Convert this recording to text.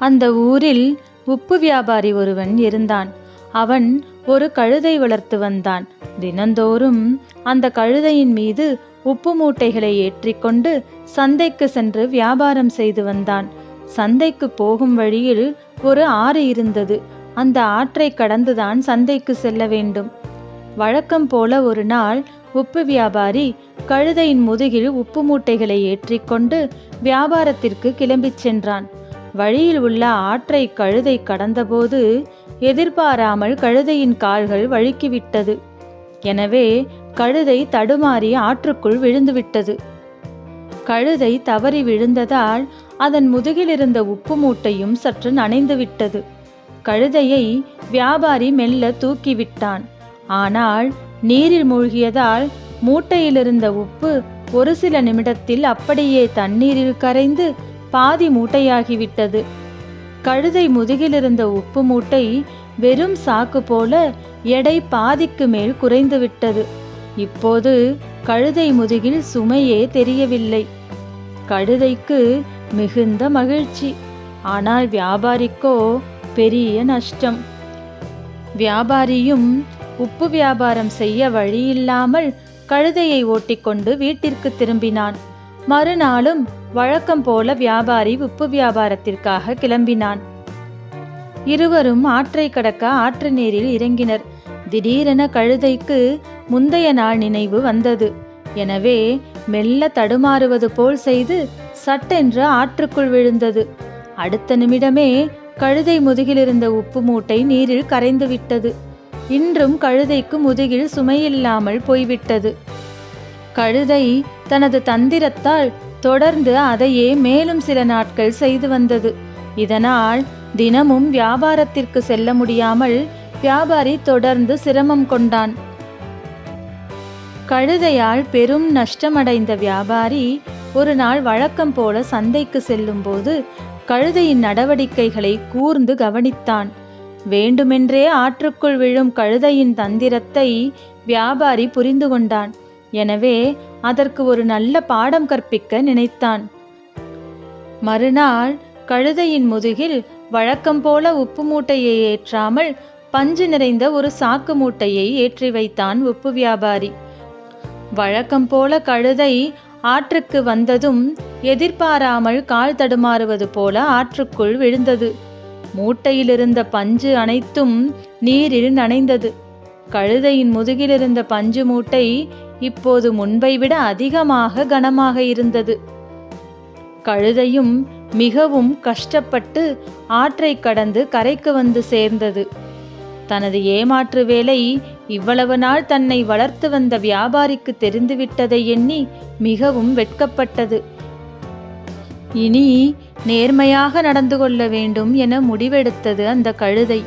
அந்த ஊரில் உப்பு வியாபாரி ஒருவன் இருந்தான். அவன் ஒரு கழுதை வளர்த்து வந்தான். தினந்தோறும் அந்த கழுதையின் மீது உப்பு மூட்டைகளை ஏற்றிக்கொண்டு சந்தைக்கு சென்று வியாபாரம் செய்து வந்தான். சந்தைக்கு போகும் வழியில் ஒரு ஆறு இருந்தது. அந்த ஆற்றை கடந்துதான் சந்தைக்கு செல்ல வேண்டும். வழக்கம் போல ஒரு நாள் உப்பு வியாபாரி கழுதையின் முதுகில் உப்பு மூட்டைகளை ஏற்றிக்கொண்டு வியாபாரத்திற்கு கிளம்பிச் சென்றான். வழியில் உள்ள ஆற்றை கழுதை கடந்தபோது எதிர்பாராமல் கழுதையின் கால்கள் வழுக்கிவிட்டது. எனவே கழுதை தடுமாறி ஆற்றுக்குள் விழுந்துவிட்டது. கழுதை தவறி விழுந்ததால் அதன் முதுகில் இருந்த உப்பு மூட்டையும் சற்று நனைந்துவிட்டது. கழுதையை வியாபாரி மெல்ல தூக்கிவிட்டான். ஆனால் நீரில் மூழ்கியதால் மூட்டையிலிருந்த உப்பு ஒரு சில நிமிடத்தில் அப்படியே தண்ணீரில் கரைந்து பாதி மூட்டையாகிவிட்டது. கழுதை முதுகிலிருந்த உப்பு மூட்டை வெறும் சாக்கு போல எடை பாதிக்கு மேல் குறைந்து விட்டது. இப்போது கழுதை முதுகில் சுமையே தெரியவில்லை. கழுதைக்கு மிகுந்த மகிழ்ச்சி. ஆனால் வியாபாரிக்கோ பெரிய நஷ்டம். வியாபாரியும் உப்பு வியாபாரம் செய்ய வழியில்லாமல் கழுதையை ஓட்டிக்கொண்டு வீட்டிற்கு திரும்பினான். மறுநாளும் வழக்கம் போல வியாபாரி உப்பு வியாபாரத்திற்காக கிளம்பினான். இருவரும் ஆற்றை கடக்க ஆற்று நீரில் இறங்கினர். திடீரென கழுதைக்கு முந்தைய நாள் நினைவு வந்தது. எனவே மெல்ல தடுமாறுவது போல் செய்து சட்டென்று ஆற்றுக்குள் விழுந்தது. அடுத்த நிமிடமே கழுதை முதுகிலிருந்த உப்பு மூட்டை நீரில் கரைந்து விட்டது. இன்றும் கழுதைக்கு முதுகில் சுமையில்லாமல் போய்விட்டது. கழுதை தனது தந்திரத்தால் தொடர்ந்து அதையே மேலும் சில நாட்கள் செய்து வந்தது. இதனால் தினமும் வியாபாரத்திற்கு செல்ல முடியாமல் வியாபாரி தொடர்ந்து சிரமம் கொண்டான். கழுதையால் பெரும் நஷ்டமடைந்த வியாபாரி ஒரு நாள் வழக்கம் போல சந்தைக்கு செல்லும் போது கழுதையின் நடவடிக்கைகளை கூர்ந்து கவனித்தான். வேண்டுமென்றே ஆற்றுக்குள் விழும் கழுதையின் தந்திரத்தை வியாபாரி புரிந்து கொண்டான். எனவே அதற்கு ஒரு நல்ல பாடம் கற்பிக்க நினைத்தான். மறுநாள் கழுதையின் முதுகில் வழக்கம் போல உப்பு மூட்டையை ஏற்றாமல் பஞ்சு நிறைந்த ஒரு சாக்கு மூட்டையை ஏற்றி வைத்தான் உப்பு வியாபாரி. வழக்கம் போல கழுதை ஆற்றுக்கு வந்ததும் எதிர்பாராமல் கால் தடுமாறுவது போல ஆற்றுக்குள் விழுந்தது. மூட்டையிலிருந்த பஞ்சு அனைத்தும் நீரில் நனைந்தது. கழுதையின் முதுகிலிருந்த பஞ்சு மூட்டை இப்போது முன்பை விட அதிகமாக கனமாக இருந்தது. கழுதையும் மிகவும் கஷ்டப்பட்டு ஆற்றை கடந்து கரைக்கு வந்து சேர்ந்தது. தனது ஏமாற்று வேலை இவ்வளவு நாள் தன்னை வளர்த்து வந்த வியாபாரிக்கு தெரிந்துவிட்டதை எண்ணி மிகவும் வெட்கப்பட்டது. இனி நேர்மையாக நடந்து கொள்ள வேண்டும் என முடிவெடுத்தது அந்த கழுதை.